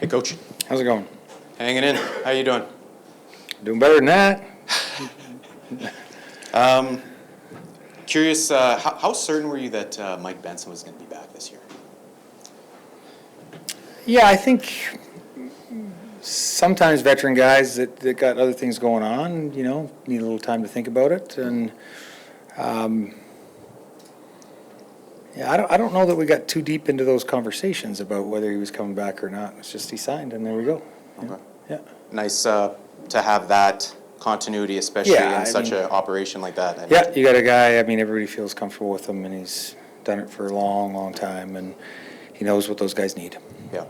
Hey, Coach. How's it going? Hanging in. How you doing? Doing better than that. Curious, how certain were you that Mike Benson was going to be back this year? Yeah, I think sometimes veteran guys that got other things going on, need a little time to think about it. And I don't know that we got too deep into those conversations about whether he was coming back or not. It's just he signed, and there we go. Okay. Yeah. Nice to have that continuity, especially in such an operation like that. You got a guy, everybody feels comfortable with him, and he's done it for a long, long time, and he knows what those guys need. Yeah.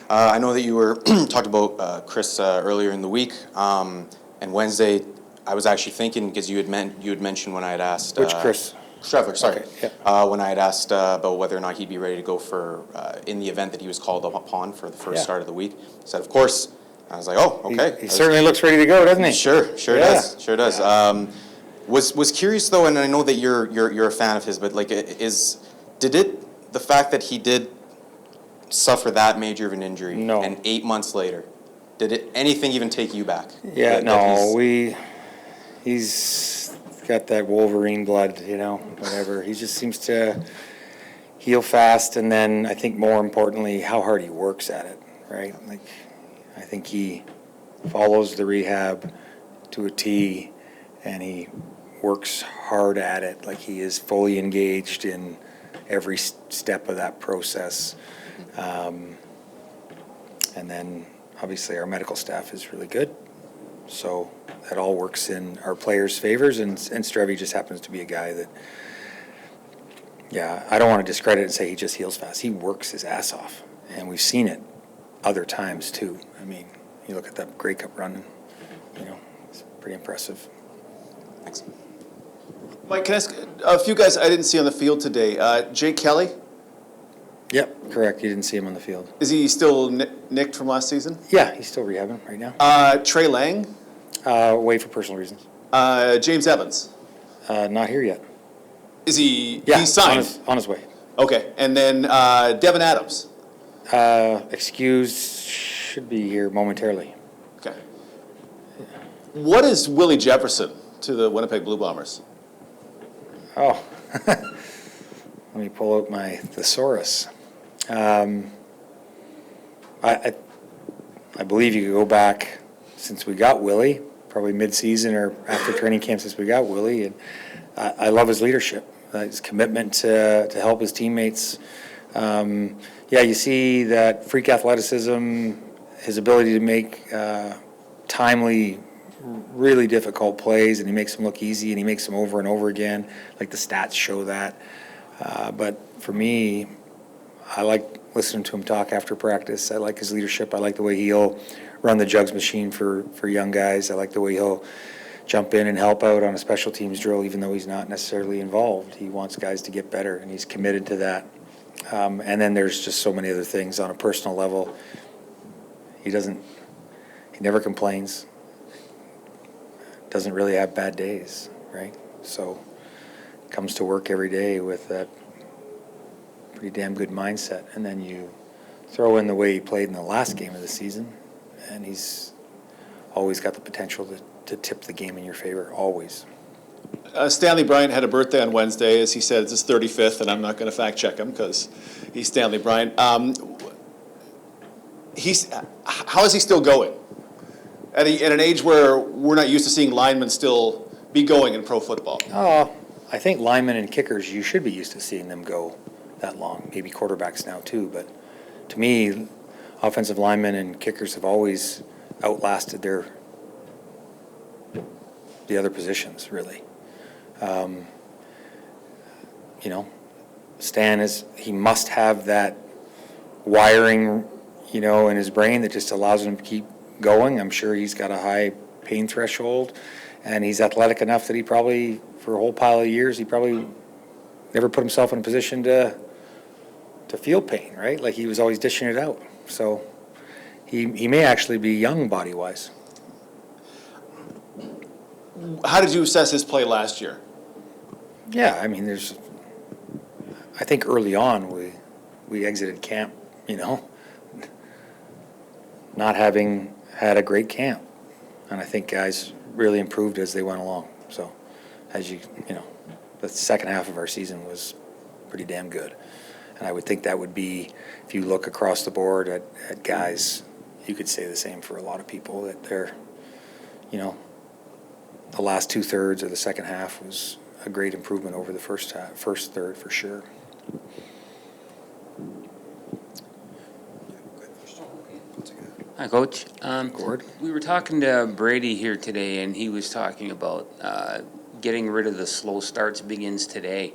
I know that you were talked about Chris earlier in the week, and Wednesday. I was actually thinking because you had mentioned when I had asked Which Chris? Trevor, sorry. Okay, yeah. When I had asked about whether or not he'd be ready to go for in the event that he was called upon for the first start of the week, he said, "Of course." I was like, "Oh, okay." He certainly looks ready to go, doesn't he? Sure does. Was curious though, and I know that you're a fan of his, but the fact that he did suffer that major of an injury, No. and 8 months later, did anything even take you back? Yeah, he's got that Wolverine blood, whatever. He just seems to heal fast, and then I think more importantly, how hard he works at it, right? I think he follows the rehab to a T, and he works hard at it. He is fully engaged in every step of that process. And then obviously our medical staff is really good. So that all works in our players' favors, and Strevy just happens to be a guy that, I don't want to discredit and say he just heals fast. He works his ass off, and we've seen it other times too. You look at that Grey Cup run, it's pretty impressive. Thanks. Mike, can I ask a few guys I didn't see on the field today? Jay Kelly, Yep, correct. You didn't see him on the field. is he still nicked from last season? Yeah, he's still rehabbing right now. Trey Lang, Away for personal reasons. James Evans, Not here yet. is he? Yeah, He's signed. on his way. Okay, and then Devin Adams. Excused, should be here momentarily. Okay. What is Willie Jefferson to the Winnipeg Blue Bombers? Oh, let me pull out my thesaurus. I believe you could go back since we got Willie, probably mid-season or after training camp since we got Willie, and I love his leadership, his commitment to help his teammates. You see that freak athleticism, his ability to make timely, really difficult plays, and he makes them look easy, and he makes them over and over again. The stats show that. But for me, I like listening to him talk after practice. I like his leadership. I like the way he'll run the jugs machine for young guys. I like the way he'll jump in and help out on a special teams drill, even though he's not necessarily involved. He wants guys to get better, and he's committed to that. And then there's just so many other things on a personal level. He never complains. Doesn't really have bad days, right? So comes to work every day with that pretty damn good mindset. And then you throw in the way he played in the last game of the season, and he's always got the potential to tip the game in your favor, always. Stanley Bryant had a birthday on Wednesday. As he said, it's his 35th, and I'm not going to fact check him because he's Stanley Bryant. How is he still going? At an age where we're not used to seeing linemen still be going in pro football. Oh, I think linemen and kickers, you should be used to seeing them go that long. Maybe quarterbacks now too, but to me, offensive linemen and kickers have always outlasted the other positions, really. Stan he must have that wiring, in his brain that just allows him to keep going. I'm sure he's got a high pain threshold, and he's athletic enough that he probably, for a whole pile of years, he probably never put himself in a position to feel pain, right? He was always dishing it out. So he may actually be young body-wise. How did you assess his play last year? Yeah, I think early on we exited camp, not having had a great camp. And I think guys really improved as they went along. So as you know, the second half of our season was pretty damn good. And I would think that would be, if you look across the board at guys, you could say the same for a lot of people, that they're, you know, the last 2/3 of the second half was a great improvement over the first third for sure. Hi, Coach. Gord? We were talking to Brady here today, and he was talking about getting rid of the slow starts begins today.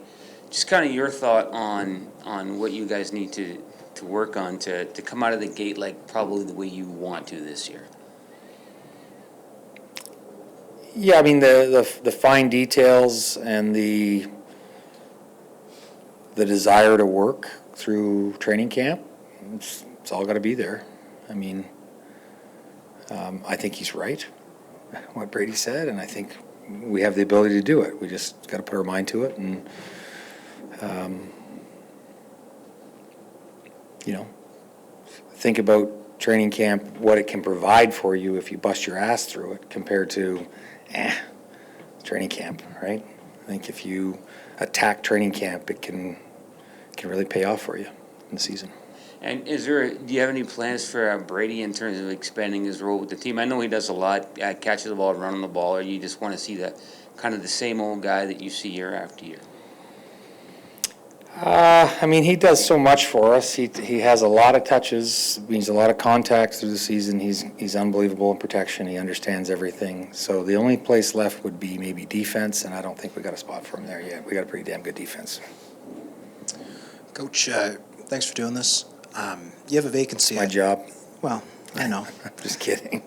Just kind of your thought on what you guys need to work on to come out of the gate like probably the way you want to this year. Yeah, I mean, the fine details and the desire to work through training camp, it's all got to be there. I mean, I think he's right, what Brady said, and I think we have the ability to do it. We just got to put our mind to it and, you know, think about training camp, what it can provide for you if you bust your ass through it compared to, training camp, right? I think if you attack training camp, it can really pay off for you in the season. And do you have any plans for Brady in terms of expanding his role with the team? I know he does a lot, catches the ball, running the ball, or you just want to see that kind of the same old guy that you see year after year? I mean, he does so much for us. He has a lot of touches, means a lot of contact through the season. He's unbelievable in protection. He understands everything. So the only place left would be maybe defense, and I don't think we got a spot for him there yet. We got a pretty damn good defense. Coach, thanks for doing this. You have a vacancy. My job. Well, I know. Just kidding.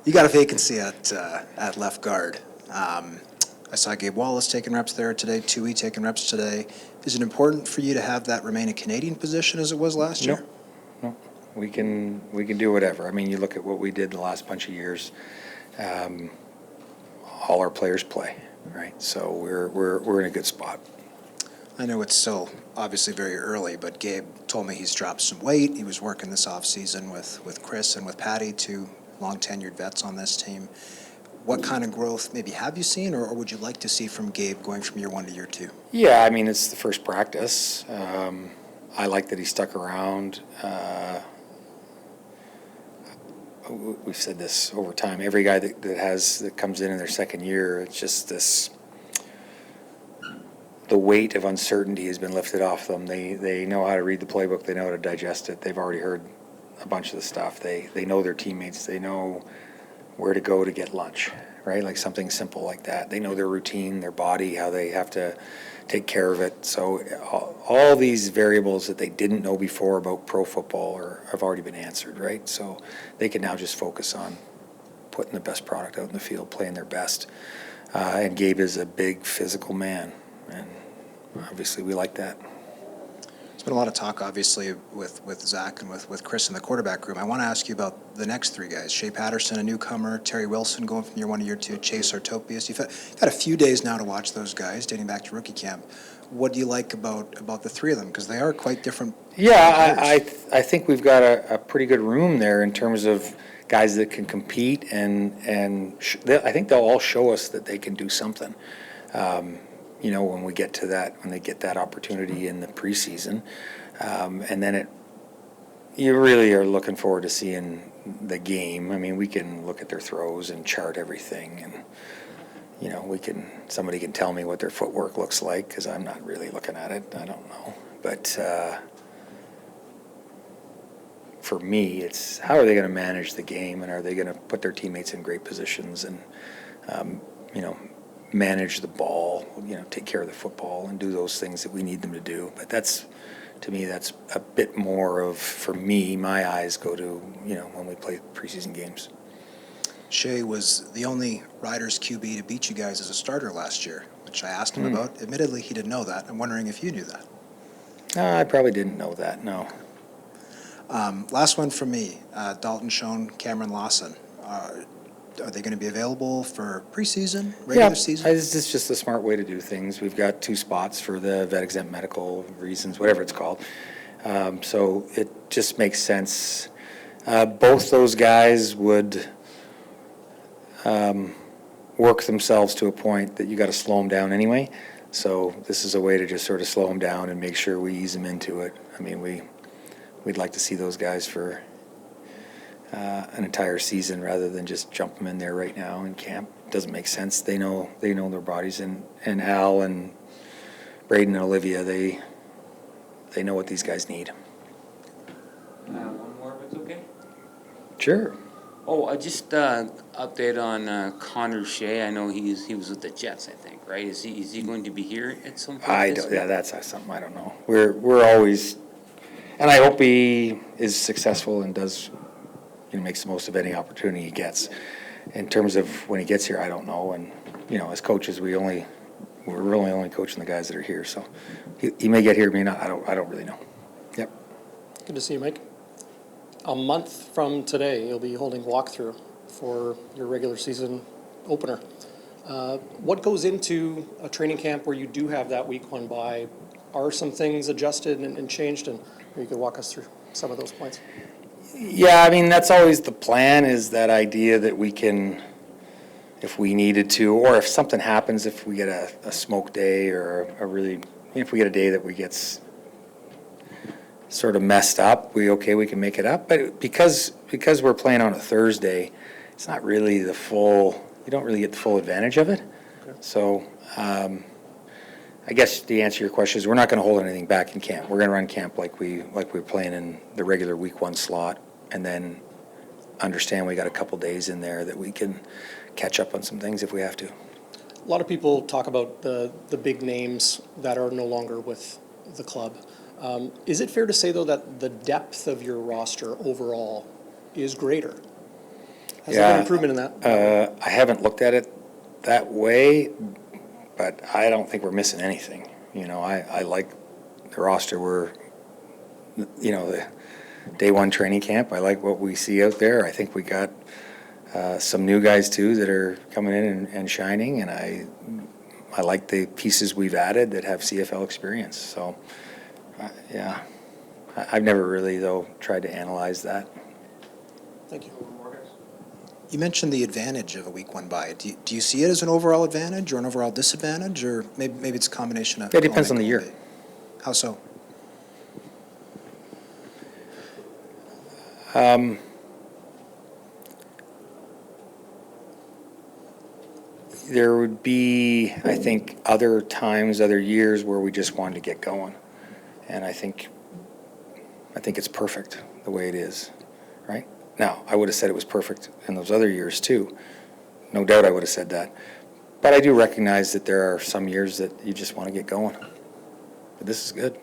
You got a vacancy at left guard. I saw Gabe Wallace taking reps there today, Tui taking reps today. Is it important for you to have that remain a Canadian position as it was last year? No. We can do whatever. I mean, you look at what we did the last bunch of years. All our players play, right? So we're in a good spot. I know it's still obviously very early, but Gabe told me he's dropped some weight. He was working this offseason with Chris and with Patty, two long-tenured vets on this team. What kind of growth maybe have you seen, or would you like to see from Gabe going from year one to year two? Yeah, I mean, it's the first practice. I like that he stuck around. We've said this over time. Every guy that comes in their second year, it's just this. The weight of uncertainty has been lifted off them. They know how to read the playbook. They know how to digest it. They've already heard a bunch of the stuff. They know their teammates. They know where to go to get lunch, right? Like something simple like that. They know their routine, their body, how they have to take care of it. So all these variables that they didn't know before about pro football have already been answered, right? So they can now just focus on putting the best product out in the field, playing their best. And Gabe is a big physical man, and obviously we like that. There's been a lot of talk, obviously, with Zach and with Chris in the quarterback room. I want to ask you about the next three guys. Shea Patterson, a newcomer, Terry Wilson going from year one to year two, Chase Artopius. You've had a few days now to watch those guys, dating back to rookie camp. What do you like about the three of them? Because they are quite different. Yeah, I think we've got a pretty good room there in terms of guys that can compete, and I think they'll all show us that they can do something. You know, when we get to that, when they get that opportunity in the preseason, and then you really are looking forward to seeing the game. I mean, we can look at their throws and chart everything, and you know, somebody can tell me what their footwork looks like because I'm not really looking at it. I don't know, but for me, it's how are they going to manage the game, and are they going to put their teammates in great positions, and you know, manage the ball, you know, take care of the football and do those things that we need them to do. But to me, that's a bit more of, for me, my eyes go to, you know, when we play preseason games. Shea was the only Riders QB to beat you guys as a starter last year, which I asked him about. Admittedly, he didn't know that. I'm wondering if you knew that. I probably didn't know that, no. Last one from me, Dalton Schoen, Cameron Lawson. Are they going to be available for preseason, regular season? It's just a smart way to do things. We've got 2 spots for the vet exempt medical reasons, whatever it's called. So it just makes sense. Both those guys would work themselves to a point that you got to slow them down anyway. So this is a way to just sort of slow them down and make sure we ease them into it. I mean, we'd like to see those guys for an entire season rather than just jump them in there right now in camp. Doesn't make sense. They know their bodies, and Al and Braden and Olivia, they know what these guys need. One more, if it's okay? Sure. Oh, just update on Connor Shea. I know he was with the Jets, I think, right? Is he going to be here at some point? Yeah, that's something I don't know. We're always, and I hope he is successful and does, makes the most of any opportunity he gets. In terms of when he gets here, I don't know. And as coaches, we're really only coaching the guys that are here. So he may get here, may not. I don't really know. Yep. Good to see you, Mike. A month from today, you'll be holding walkthrough for your regular season opener. What goes into a training camp where you do have that week one bye? Are some things adjusted and changed? And you could walk us through some of those points. Yeah, I mean, that's always the plan, is that idea that we can, if we needed to, or if something happens, if we get a smoke day or if we get a day that we get sort of messed up, we can make it up. But because we're playing on a Thursday, it's not really you don't really get the full advantage of it. Okay. So I guess the answer to your question is we're not going to hold anything back in camp. We're going to run camp like we're playing in the regular week one slot, and then understand we got a couple days in there that we can catch up on some things if we have to. A lot of people talk about the big names that are no longer with the club. Is it fair to say, though, that the depth of your roster overall is greater? Has there been improvement in that? I haven't looked at it that way, but I don't think we're missing anything. I like the roster. The day one training camp, I like what we see out there. I think we got some new guys, too, that are coming in and shining, and I like the pieces we've added that have CFL experience. So, yeah, I've never really, though, tried to analyze that. Thank you. You mentioned the advantage of a week one bye. Do you see it as an overall advantage or an overall disadvantage, or maybe it's a combination of? It depends on the year. How so? There would be, I think, other times, other years where we just wanted to get going. And I think it's perfect the way it is, right? Now, I would have said it was perfect in those other years too. No doubt I would have said that. But I do recognize that there are some years that you just want to get going. But this is good.